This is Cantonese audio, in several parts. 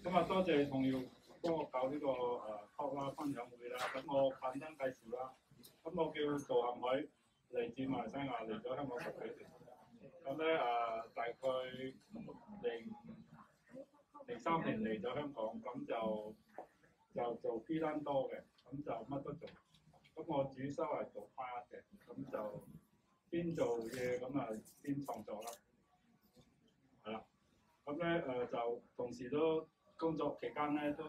咁啊，多謝童瑤幫我搞呢個talk 啦、分享會啦。咁我簡單介紹啦。咁我叫曹涵海，嚟自馬來西亞，嚟咗香港10幾年。咁咧大概03年嚟咗香港，咁就做 freelance 多嘅，咁就乜都做。咁我主修係做花嘅，咁就邊做嘢咁啊邊創作啦。係啦。咁咧就同時都工作期間咧都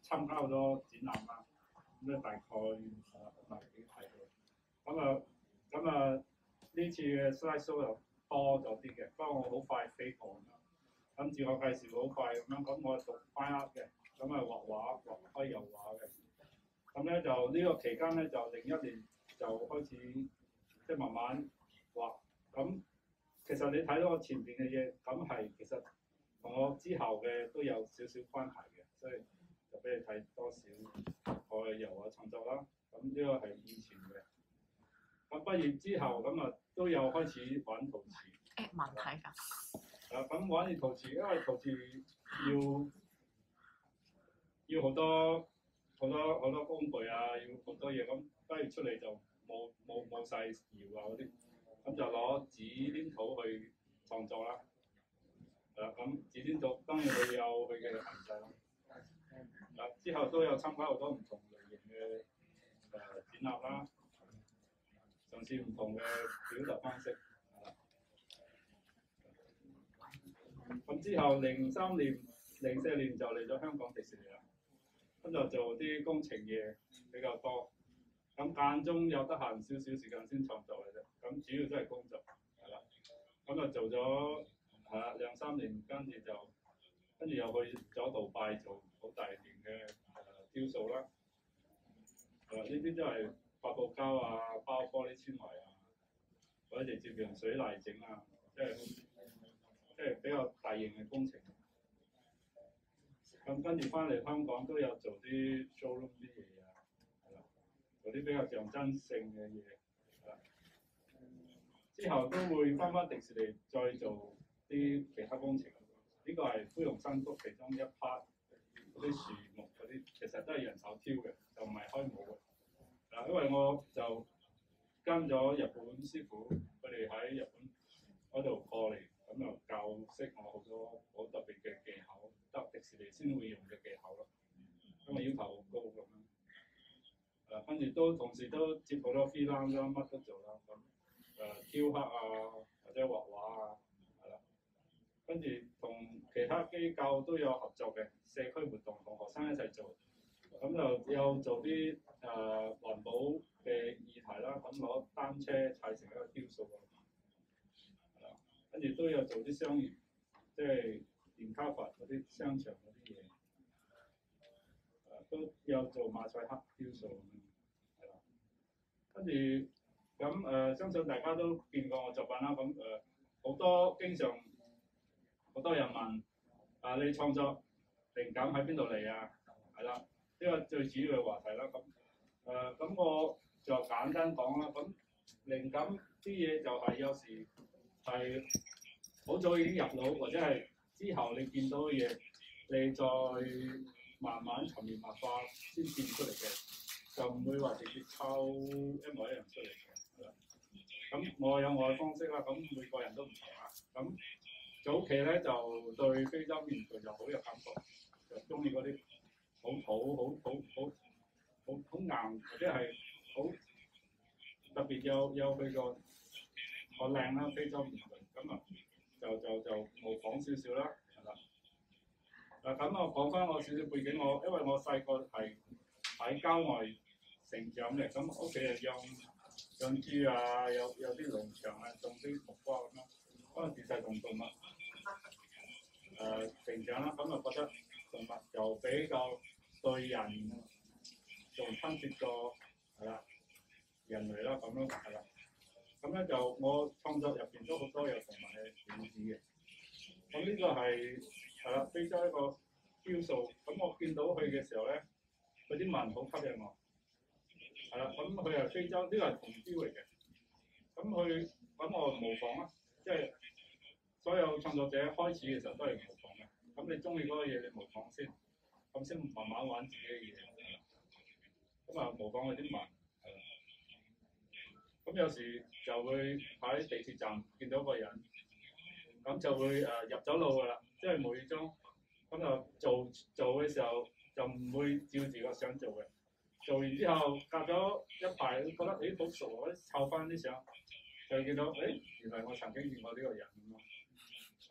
參加好多展覽啦，咁咧大概萬幾睇到。咁呢次嘅 slide show 又多咗啲嘅，不過我好快飛過啦。咁自我介紹好快咁樣，咁我讀 fine art 嘅，咁啊畫開油畫嘅。咁咧就呢個期間咧就01年就開始即係慢慢畫。咁其實你睇到我前邊嘅嘢，咁係其實同我之後嘅都有少少關係嘅，所以就俾你睇多少我嘅油畫創作啦。咁呢個係以前嘅。咁畢業之後咁啊都有開始玩陶瓷。問題㗎。咁玩完陶瓷，因為陶瓷要好多工具啊，要好多嘢，咁畢業出嚟就冇晒窯啊嗰啲，咁就攞紙黏土去創作啦。咁紙黏土當然佢有佢嘅限制啦。之後都有參加好多唔同類型嘅展覽啦，嘗試唔同嘅表達方式。咁之後03年、04年就嚟咗香港迪士尼啦，咁就做啲工程嘢比較多，咁間中有得閒少少時間先創作嘅啫，咁主要都係工作，係啦，咁就做咗2-3年，跟住又去咗杜拜做好大型嘅雕塑啦，呢啲都係發泡膠啊、包玻璃纖維啊，或者直接用水泥整啊，即係比較大型嘅工程。咁跟住翻嚟香港都有做啲 showroom 啲嘢啊，係啦，做啲比較象徵性嘅嘢，係啦。之後都會翻迪士尼再做啲其他工程。呢個係灰熊山谷其中一 part 嗰啲樹木嗰啲，其實都係人手挑嘅，就唔係開模嘅。因為我就跟咗日本師傅，佢哋喺日本嗰度過嚟，咁就教識我好多好特別嘅技巧，得迪士尼先會用嘅技巧咯。因為要求好高咁樣。跟住都同時都接好多 freelance 啦，乜都做啦。咁雕刻啊，或者畫畫啊，係啦。跟住同其他機構都有合作嘅社區活動，同學生一齊做。咁就有做啲環保嘅議題啦，咁攞單車砌成一個雕塑啊，跟住都有做啲商業，即係連卡佛嗰啲商場嗰啲嘢，都有做馬賽克雕塑咁樣，係啦。跟住咁相信大家都見過我作品啦，咁好多經常好多人問你創作靈感喺邊度嚟啊？係啦。呢個最主要嘅話題啦，咁我就簡單講啦。咁靈感啲嘢就係有時係好早已經入腦，或者係之後你見到嘅嘢，你再慢慢沉澱默化先變出嚟嘅，就唔會話直接抽一模一樣出嚟嘅。係啦。咁我有我嘅方式啦，咁每個人都唔同啦。咁早期咧就對非洲面具就好有感覺，就中意嗰啲好土、好硬，或者係好特別有佢個靚啦，非洲面具咁啊，就模仿少少啦，係啦。咁我講翻我少少背景，因為我細個係喺郊外成長嘅，咁屋企人養豬啊，有啲農場啊，種啲木瓜咁樣，嗰陣時就同動物成長啦，咁就覺得動物就比較對人仲親切過係啦人類啦，咁咯，係啦。咁咧就我創作入邊都好多有動物嘅影子嘅。咁呢個係啦非洲一個雕塑，咁我見到佢嘅時候咧，佢啲紋好吸引我。係啦，咁佢係非洲，呢個係銅雕嚟嘅。咁我模仿啦，即係所有創作者開始嘅時候都係模仿嘅。咁你中意嗰個嘢，你模仿先，咁先慢慢玩自己嘅嘢。咁啊，模仿佢啲文。咁有時就會喺地鐵站見到個人，咁就會入咗路㗎啦，即係無意中咁就做嘅時候就唔會照住個相做嘅，做完之後隔咗一排覺得好傻，湊翻啲相，就見到原來我曾經見過呢個人咁咯。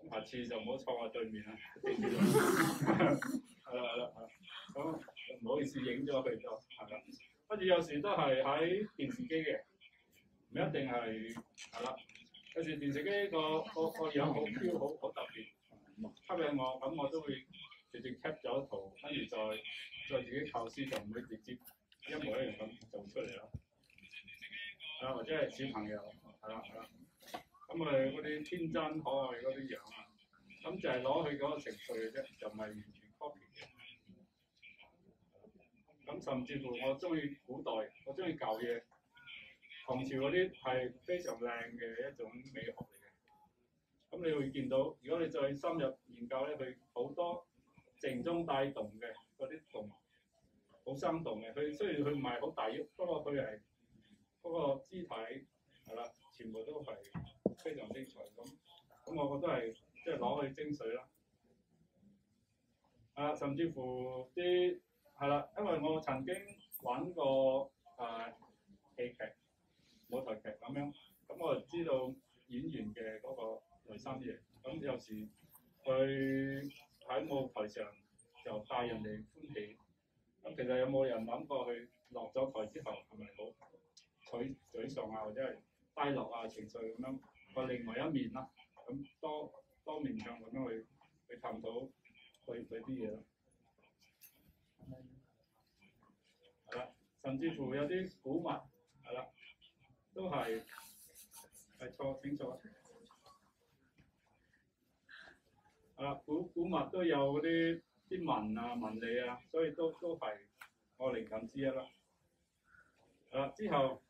咁下次就唔好坐我對面啦，地鐵度。係啦，咁唔好意思影咗佢咗，係啦。跟住有時都係喺電視機嘅。唔一定係啦，有時電視機個樣好飄，好特別，吸引我，咁我都會直接 cap 咗圖，跟住再自己構思，就唔會直接一模一樣咁做出嚟咯。或者係小朋友，係啦，咁佢嗰啲天真可愛嗰啲樣啊，咁就係攞佢嗰個情緒嘅啫，就唔係完全 copy 嘅。咁甚至乎我中意古代，我中意舊嘢。唐朝嗰啲係非常靚嘅一種美學嚟嘅，咁你會見到，如果你再深入研究咧，佢好多靜中帶動嘅嗰啲動，好生動嘅。佢雖然佢唔係好大喐，不過佢係嗰個肢體係啦，全部都係非常精彩。咁我覺得係即係攞去精髓啦。甚至乎啲係啦，因為我曾經玩過戲劇。舞台劇咁樣，咁我就知道演員嘅嗰個內心嘢。咁有時佢喺舞台上就帶人哋歡喜。咁其實有冇人諗過佢落咗台之後係咪好沮喪啊，或者係低落啊情緒咁樣個另外一面啦？咁多面向咁樣去探討佢啲嘢咯。係啦，甚至乎有啲古物係啦。都係錯清楚。古物都有啲文啊文理啊，所以都係我靈感之一啦。之後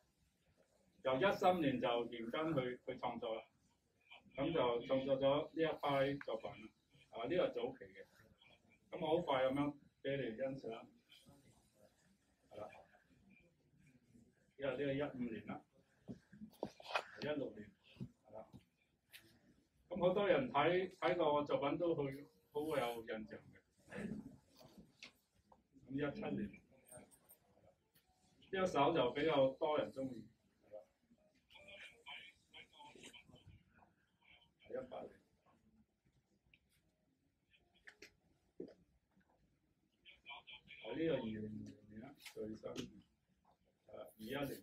由13年就認真去創作啦，咁就創作咗呢一批作品啦。呢個早期嘅，咁我好快咁樣俾你欣賞。係啦，因為呢個15年啦。16年，係啦。咁好多人睇過我作品都好有印象嘅。咁17年，呢一首就比較多人中意，係啦。18年，呢個2020年啦，最新，21年。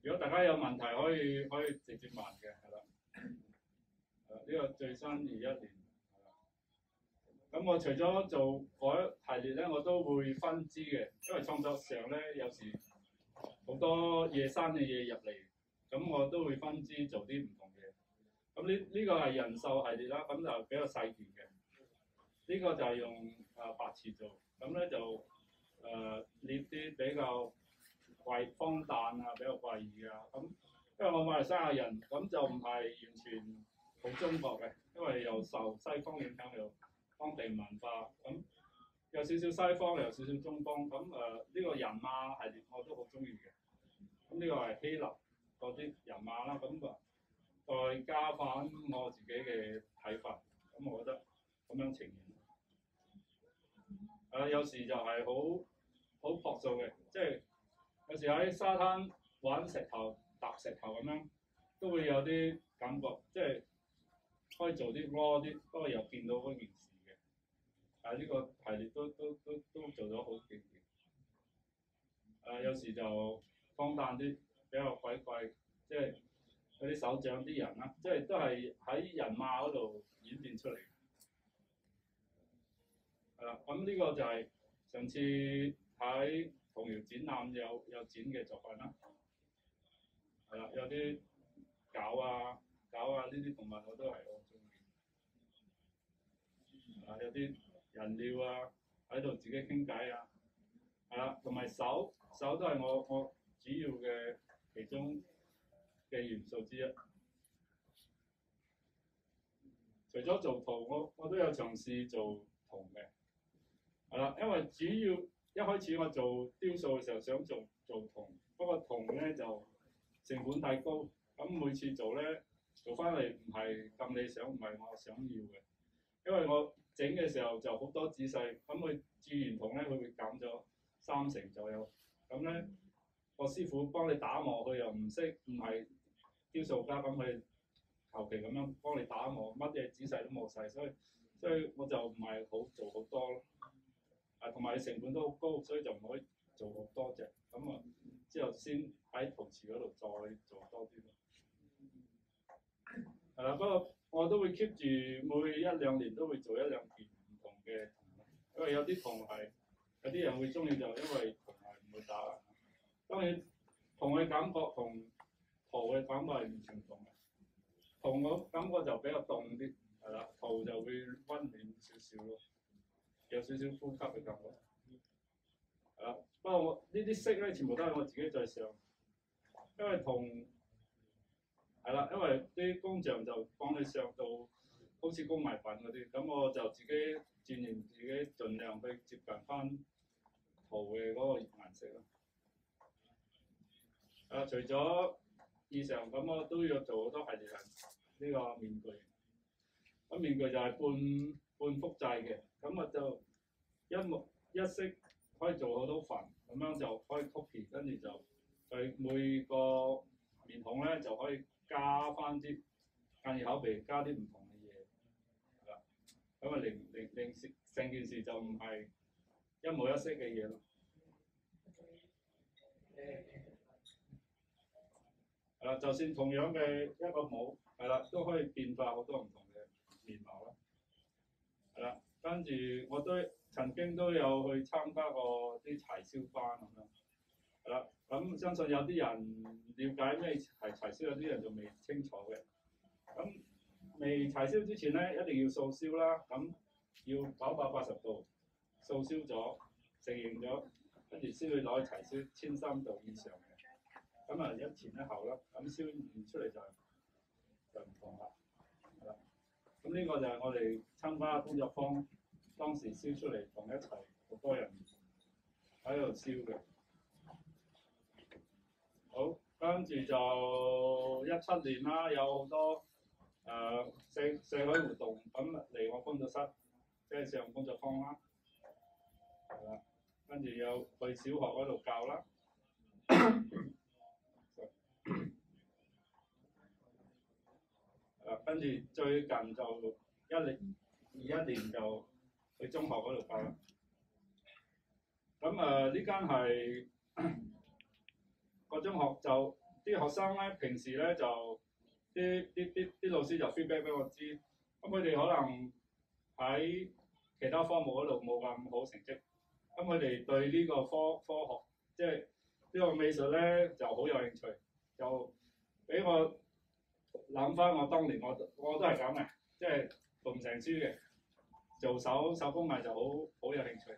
如果大家有問題可以直接問嘅，係啦。呢個最新21年，咁我除咗做嗰一系列咧，我都會分支嘅，因為創作上咧有時好多野生嘅嘢入嚟，咁我都會分支做啲唔同嘅。咁呢個係人獸系列啦，咁就比較細件嘅。呢個就係用白瓷做，咁咧就列啲比較荒誕啊，比較怪異啊，咁因為我馬來西亞人，咁就唔係完全好中國嘅，因為又受西方影響，又當地文化，咁有少少西方，有少少中方，咁呢個人馬系列我都好中意嘅。咁呢個係希臘嗰啲人馬啦，咁再加翻我自己嘅睇法，咁我覺得咁樣呈現。有時就係好樸素嘅，即係。有時喺沙灘玩石頭、搭石頭咁樣，都會有啲感覺，即係可以做啲 raw 啲，不過又見到嗰件事嘅。呢個系列都做咗好勁嘅。有時就荒誕啲，比較鬼怪，即係嗰啲手掌啲人啦，即係都係喺人馬嗰度演變出嚟。咁呢個就係上次喺童謠展覽有展嘅作品啦，係啦，有啲狗啊呢啲動物我都係好中意，有啲人鳥啊喺度自己傾偈啊，係啦，同埋手都係我主要嘅其中嘅元素之一。除咗做圖，我都有嘗試做銅嘅，係啦，因為主要一開始我做雕塑嘅時候想做銅，不過銅咧就成本太高，咁每次做翻嚟唔係咁理想，唔係我想要嘅，因為我整嘅時候就好多仔細，咁佢鑄完銅咧佢會減咗30%左右，咁咧個師傅幫你打磨，佢又唔識，唔係雕塑家，咁佢求其咁樣幫你打磨，乜嘢仔細都冇晒，所以我就唔係好做好多咯。同埋成本都好高，所以就唔可以做好多隻。咁啊，之後先喺陶瓷嗰度再做多啲咯。係啦，不過我都會 keep 住每1-2年都會做1-2件唔同嘅銅，因為有啲銅係有啲人會中意，就因為銅係唔會打爛。當然銅嘅感覺同陶嘅感覺係唔同嘅。銅嘅感覺就比較凍啲，係啦，陶就會温暖少少咯，有少少呼吸嘅感覺。係啦，不過我呢啲色咧全部都係我自己在上，因為銅係啦，因為啲工匠就幫你上到好似工藝品嗰啲，咁我就自己鑽研自己，盡量去接近翻陶嘅嗰個顏色咯。除咗以上咁，我都要做好多系列呢個面具。咁面具就係半複製嘅，咁啊就一色可以做好多份，咁樣就可以 copy， 跟住就對每個面孔咧就可以加翻啲間接口鼻，加啲唔同嘅嘢，係啦。咁啊令成件事就唔係一模一色嘅嘢咯。係啦，就算同樣嘅一個帽，係啦，都可以變化好多唔同嘅面貌啦。係啦，跟住我都曾經都有去參加過啲柴燒班咁樣。係啦，咁相信有啲人了解咩係柴燒，有啲人仲未清楚嘅。咁未柴燒之前咧，一定要素燒啦。咁要980度素燒咗，成形咗，跟住先會攞去柴燒1300度以上嘅。咁啊，一前一後啦，咁燒完出嚟就唔同啦，係啦。咁呢個就係我哋參加工作坊當時燒出嚟，同一齊好多人喺度燒嘅。好，跟住就17年啦，有好多社會活動，咁嚟我工作室，即係上工作坊啦，係啦。跟住有去小學嗰度教啦。跟住最近就21年就去中學嗰度教啦。咁呢間係個中學，就啲學生咧，平時咧就啲老師就 feedback 俾我知，咁佢哋可能喺其他科目嗰度冇咁好成績，咁佢哋對呢個科學即係呢個美術咧就好有興趣，就俾我諗翻我當年我都係咁嘅，即係讀唔成書嘅，做手工藝就好有興趣。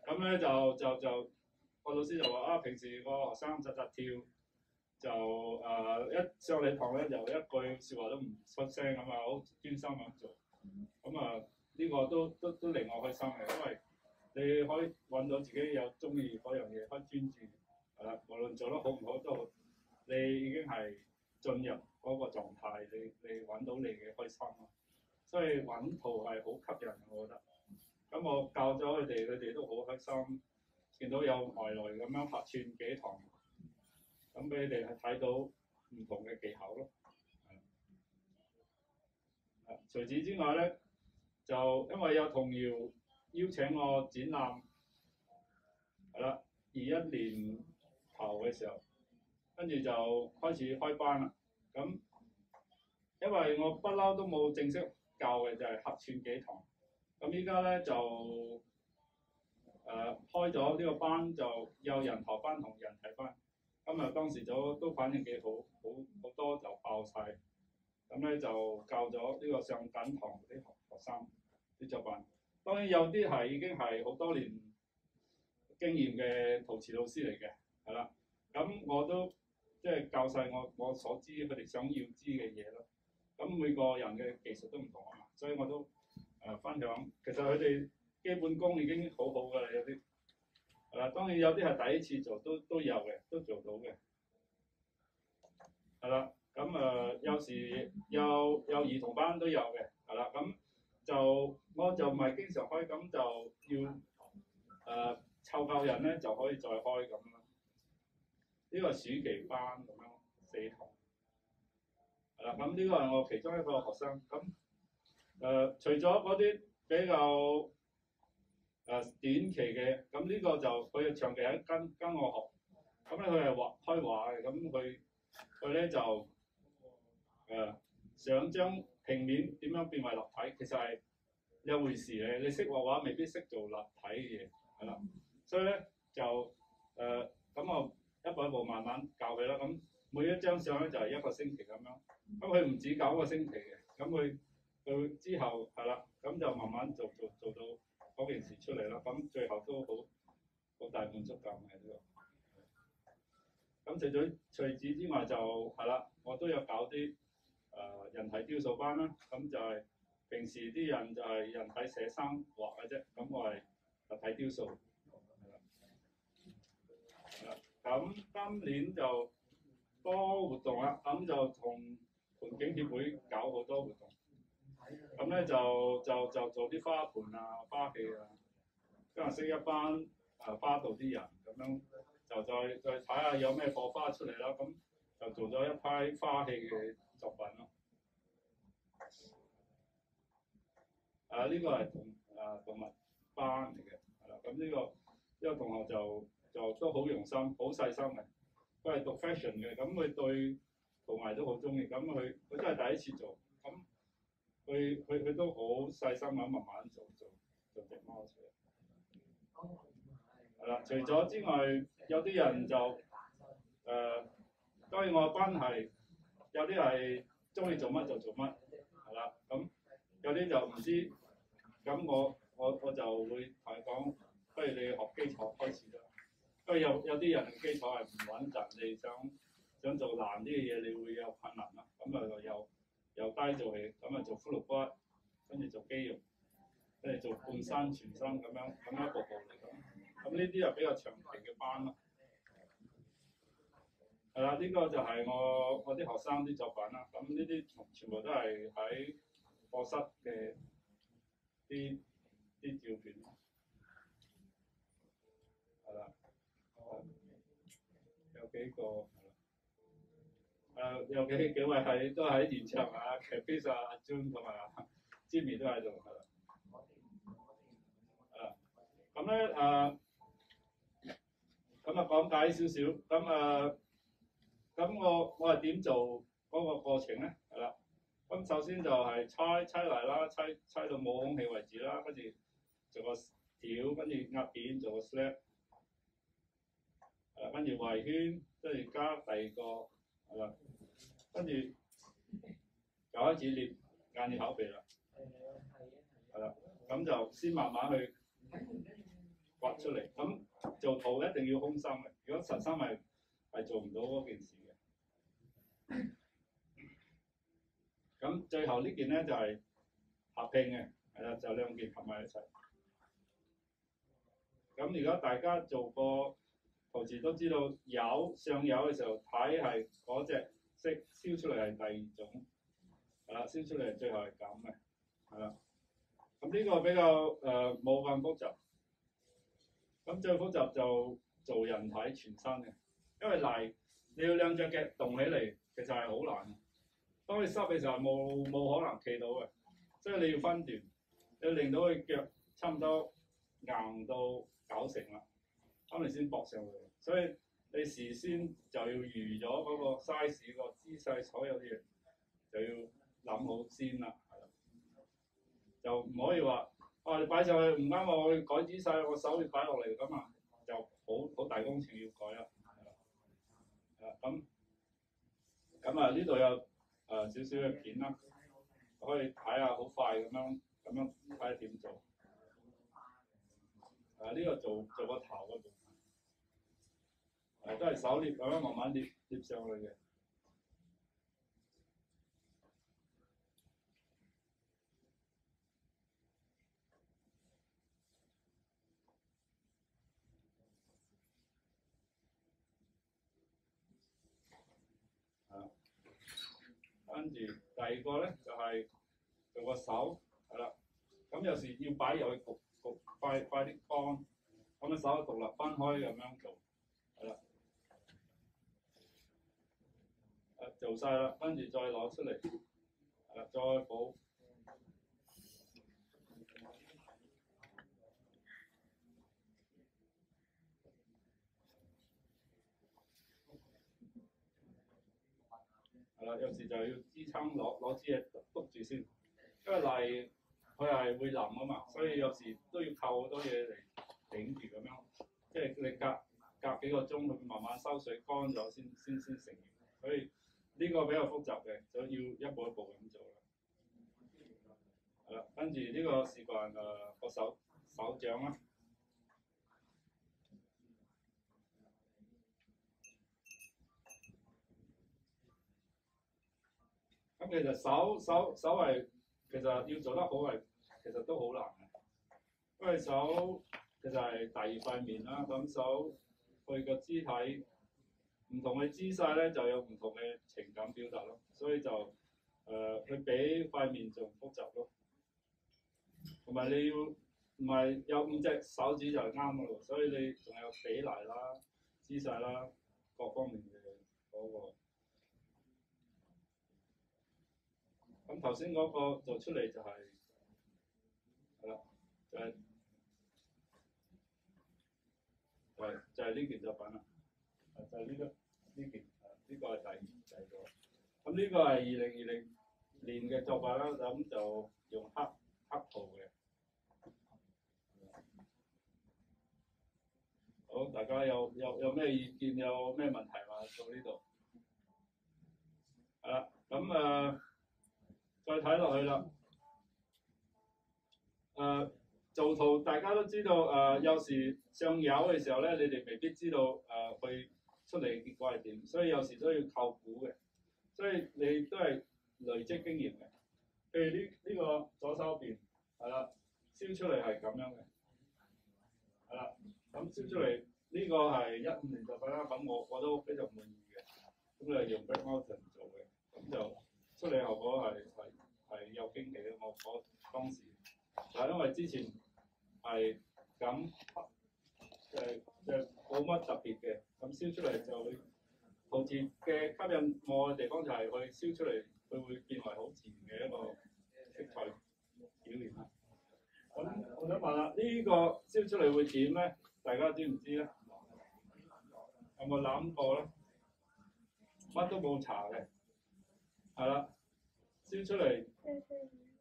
咁咧就個老師就話平時個學生扎跳就一上你堂咧就一句説話都唔出聲咁啊，好專心咁做。咁呢個都令我開心嘅，因為你可以揾到自己有中意嗰樣嘢，可以專注係啦。無論做得好唔好都好，你已經係進入嗰個狀態，你揾到你嘅開心咯。所以揾圖係好吸引，我覺得。咁我教咗佢哋都好開心，見到有外來咁樣拍串幾堂，咁俾你哋係睇到唔同嘅技巧咯。除此之外咧，就因為有童謠邀請我展覽，係啦，21年頭嘅時候，跟住就開始開班啦。咁因為我不嬲都冇正式教嘅，就係客串幾堂。咁依家咧就開咗呢個班，就有人頭班同人體班。咁當時都反應幾好，好多就爆晒。咁咧就教咗呢個上緊堂啲學生啲作品。當然有啲係已經係好多年經驗嘅陶瓷老師嚟嘅，係啦。咁我都即係教晒我所知佢哋想要知嘅嘢咯。咁每個人嘅技術都唔同啊嘛。所以我都分享。其實佢哋基本功已經好好㗎啦，有啲係啦。當然有啲係第一次做都有嘅，都做到嘅。係啦，咁有時有兒童班都有嘅，係啦。咁我就唔係經常開，咁就要湊夠人咧就可以再開咁啦。呢個係暑期班咁樣4堂。係啦，咁呢個係我其中一個學生。咁除咗嗰啲比較短期嘅，咁呢個就佢長期喺跟我學。咁咧佢係開畫嘅，咁佢咧就想將平面點樣變為立體，其實係一回事嘅。你識畫畫未必識做立體嘅嘢，係啦。所以咧就咁我一步一步慢慢教佢啦。咁每一張相咧就係1個星期咁樣。咁佢唔止9個星期嘅，咁佢之後係啦，咁就慢慢做到嗰件事出嚟啦。咁最後都好大滿足感喺呢度。咁除此之外就係啦，我都有搞啲人體雕塑班啦。咁就係平時啲人就係人體寫生畫嘅啫，咁我係立體雕塑。係啦，咁今年就多活動啦，咁就同盆景協會搞好多活動。咁咧就做啲花盆啊、花器啊，今日識一班花道啲人咁樣。就再睇下有咩火花出嚟啦，咁就做咗一批花器嘅作品咯。呢個係動物班嚟嘅，係啦。咁呢個同學就都好用心、好細心嘅。佢係讀 fashion 嘅，咁佢對陶藝都好中意。咁佢真係第一次做，咁佢都好細心咁慢慢做隻貓出嚟。係啦，除咗之外，有啲人就當然我嘅關係，有啲係中意做乜就做乜，係啦。咁有啲就唔知，咁我就會同佢講，不如你學基礎開始啦。因為有啲人嘅基礎係唔穩陣，你想做難啲嘅嘢，你會有困難啦。咁由低做起，咁做骷髏骨，跟住做肌肉，跟住做半身、全身咁樣一步步嚟咁。咁呢啲係比較長期嘅班啦。係啦，呢個就係我啲學生啲作品啦。咁呢啲全部都係喺課室嘅啲照片。係啦，有幾個有幾位都喺現場啊 ，Chris 啊、阿 Jun 同埋 Jimmy 都喺度，係啦。咁咧咁講解少少，咁我係點做嗰個過程咧？係啦，咁首先就係猜泥啦，猜到冇空氣為止啦，跟住做個條，跟住壓扁做個 slab， 跟住圍圈，跟住加第2個，係啦，跟住就開始捏眼耳口鼻啦，係啦，咁就先慢慢去畫出嚟。咁做圖一定要空心嘅，如果實心係做唔到嗰件事嘅。咁最後呢件咧就係合拼嘅，係啦，就2件合埋一齊。咁如果大家做過陶瓷都知道，上釉嘅時候睇係嗰隻色燒出嚟係第2種，係啦，燒出嚟最後係咁嘅，係啦。咁呢個比較冇咁複雜。咁最複雜就做人體全身嘅，因為泥你要2隻腳動起嚟，其實係好難。當你濕嘅時候冇可能企到嘅，所以你要分段，你要令到佢腳差唔多硬到90%啦，咁你先駁上去。所以你事先就要預咗嗰個 size 個姿勢，所有啲嘢就要諗好先啦，係啦，就唔可以話你擺上去唔啱我改姿勢，我手要擺落嚟咁啊，就好大工程要改啦，係啦，咁呢度有少少嘅片啦，可以睇下好快咁樣睇下點做。呢個做個頭嗰度，都係手捏咁樣慢慢捏上去嘅。跟住第二個咧就係做個手，係啦。咁有時要擺入去焗快啲乾，咁嘅手獨立分開咁樣做，係啦。做晒啦，跟住再攞出嚟，係啦，再補。係啦，有時就要支撐攞支嘢篤住先，因為泥佢係會腍啊嘛，所以有時都要靠好多嘢嚟頂住咁樣，即係你隔幾個鐘佢慢慢收水乾咗先成型，所以呢個比較複雜嘅，就要一步一步咁做啦。係啦，跟住呢個示範個手掌啦。咁其實手係其實要做得好係其實都好難嘅，因為手其實係第二塊面啦，咁手佢個肢體唔同嘅姿勢咧就有唔同嘅情感表達咯，所以就佢比塊面仲複雜咯，同埋你要唔係有5隻手指就係啱嘅咯，所以你仲有比例啦、姿勢啦各方面嘅嗰個。咁頭先嗰個做出嚟就係係啦，就係呢件作品啦，就係呢件呢個係第二個。咁呢個係2020年嘅作品啦，咁就用黑圖嘅。好，大家有咩意見，有咩問題嘛？到呢度係啦，咁再睇落去啦。做圖大家都知道，有時上油嘅時候咧，你哋未必知道佢出嚟嘅結果係點，所以有時都要靠估嘅。所以你都係累積經驗嘅。譬如呢個左手邊係啦，燒出嚟係咁樣嘅，係啦。咁燒出嚟呢個係15年作品啦，咁我都非常滿意嘅。咁就用 Black Mountain 做嘅，咁就出嚟效果係有驚喜嘅。我當時係因為之前係咁冇乜特別嘅，咁燒出嚟就會陶瓷嘅吸引我嘅地方就係佢燒出嚟，佢會變為好自然嘅一個色彩表現啦。咁我想問啦，呢個燒出嚟會點咧？大家知唔知咧？有冇諗過咧？乜都冇搽嘅，係啦，燒出嚟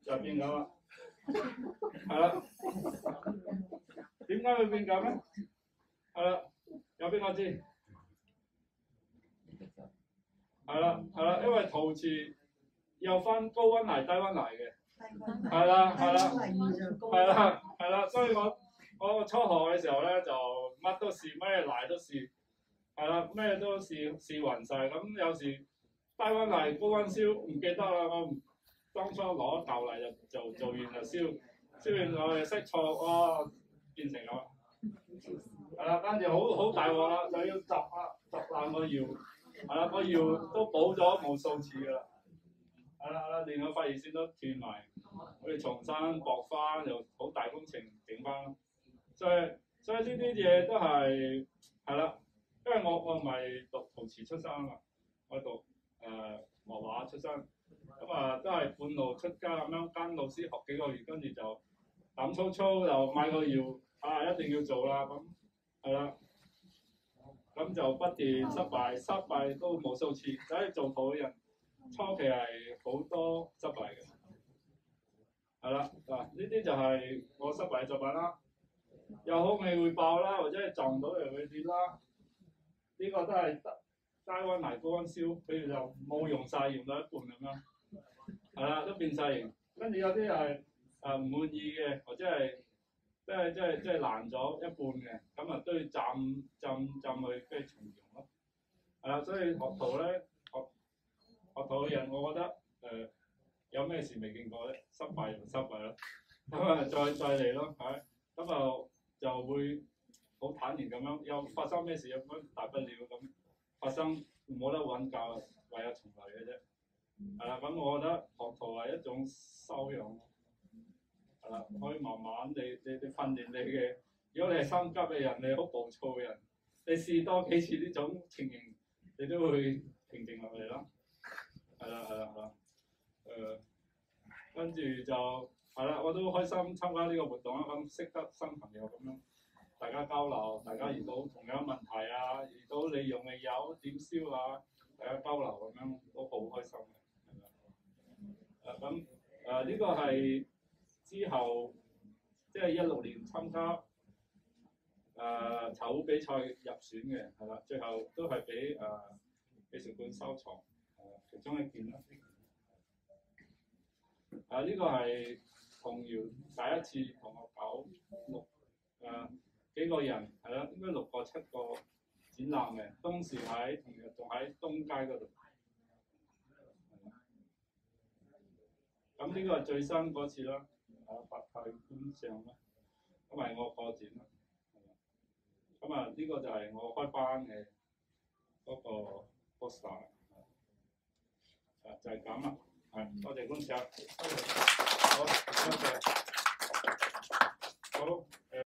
就變咁啦，係啦。點解會變咁咧？係啦，有邊個知？係啦，因為陶瓷有分高溫泥、低溫泥嘅，係啦，所以我初學嘅時候咧就乜都試，咩泥都試，係啦，咩都試勻晒。咁有時低溫泥、高溫燒唔記得啦，我當初攞嚿泥就做完就燒完我哋識錯，哇變成咁，係啦，跟住好大鑊啦，就要執爛個窯，係啦，個窯都補咗無數次㗎啦，係啦，連個發熱線都斷埋，我哋重新駁翻又好大工程整翻，所以呢啲嘢都係啦，因為我唔係讀陶瓷出身啊嘛，我讀畫畫出身，咁都係半路出家咁樣跟老師學幾個月，跟住就膽粗粗就買個窯，一定要做啦，咁係啦，咁就不斷失敗都無數次，所以做陶嘅人初期係好多失敗嘅，係啦，嗱呢啲就係我失敗嘅作品啦，有空氣會爆啦，或者係撞到又會跌啦，呢個都係低溫泥高溫燒，譬如就冇用晒，用到一半咁樣，係啦，都變晒形，跟住有啲係唔滿意嘅，或者係即係爛咗一半嘅，咁都要浸去跟住重用咯，係啦，所以學陶咧學陶嘅人，我覺得有咩事未見過咧，失敗就失敗咯，咁再嚟咯，係，咁就會好坦然咁樣，又發生咩事有乜大不了咁發生，冇得揾教，唯有重來嘅啫。係啦，咁我覺得學徒係一種修養，係啦，可以慢慢你訓練你嘅。如果你係心急嘅人，你好暴躁嘅人，你試多幾次呢種情形，你都會平靜落嚟啦。係啦，跟住就係啦，我都開心參加呢個活動啦，咁識得新朋友咁樣，大家交流，大家遇到同樣問題啊，遇到你用嘅油點燒啊，大家交流咁樣都好開心嘅。咁呢個係之後即係16年參加籌比賽入選嘅，係啦，最後都係俾美術館收藏其中一件啦。呢個係童謠第一次同我搞幾個人係啦，應該6個7個展覽嘅，當時同日仲喺東街嗰度。咁呢個係最新嗰次啦，百泰觀賞啦，咁係我個展啦。咁呢個就係我開班嘅嗰個 poster， 就係咁啦。多謝觀賞。好，多謝。好。